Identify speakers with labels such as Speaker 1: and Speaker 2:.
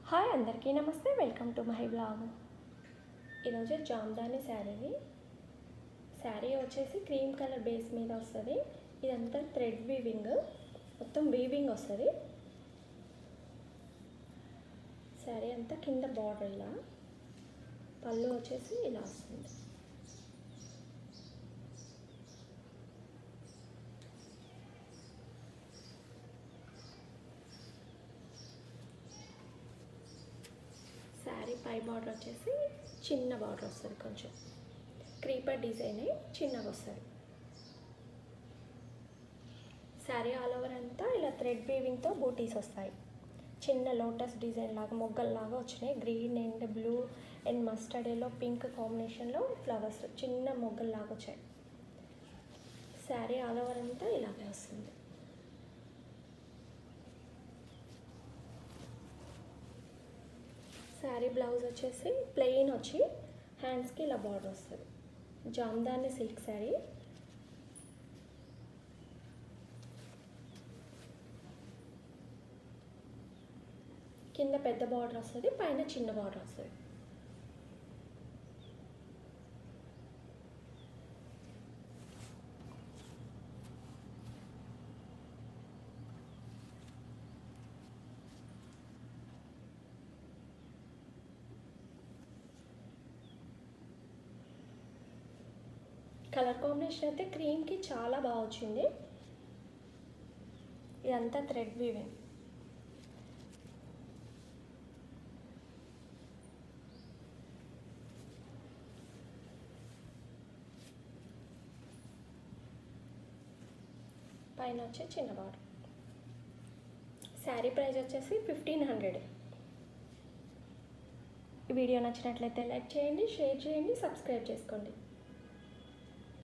Speaker 1: Hi అందరికీ నమస్తే, welcome to my blog. ఈరోజు జామ్దాని శారీ వచ్చేసి క్రీమ్ కలర్ బేస్ మీద వస్తుంది. ఇదంతా థ్రెడ్ వీవింగ్, మొత్తం వీవింగ్ వస్తుంది. శారీ అంతా కింద బార్డర్ ఇలా, పళ్ళు వచ్చేసి ఇలా వస్తుంది. శారీ పై బార్డర్ వచ్చేసి చిన్న బార్డర్ వస్తుంది, కొంచెం క్రీపర్ డిజైన్ చిన్నగా వస్తుంది. శారీ ఆల్ ఓవర్ అంతా ఇలా థ్రెడ్ వీవింగ్తో బూటీస్ వస్తాయి. చిన్న లోటస్ డిజైన్ లాగా మొగ్గల్లాగా వచ్చినాయి. Green and blue and mustard yellow pink కాంబినేషన్లో ఫ్లవర్స్ చిన్న మొగ్గల్లాగా వచ్చాయి. శారీ ఆల్ ఓవర్ అంతా ఇలాగే వస్తుంది. శారీ బ్లౌజ్ వచ్చేసి ప్లెయిన్ వచ్చి హ్యాండ్స్కి ఇలా బార్డర్ వస్తుంది. జామ్దాని సిల్క్ శారీ. కింద పెద్ద బార్డర్ వస్తుంది, పైన చిన్న బార్డర్ వస్తుంది. కలర్ కాంబినేషన్ అయితే క్రీమ్కి చాలా బాగా వచ్చింది. ఇదంతా థ్రెడ్ వీవింగ్. పైన వచ్చే చిన్న బార్డర్. శారీ ప్రైస్ వచ్చేసి 1500. ఈ వీడియో నచ్చినట్లయితే లైక్ చేయండి, షేర్ చేయండి, సబ్స్క్రైబ్ చేసుకోండి.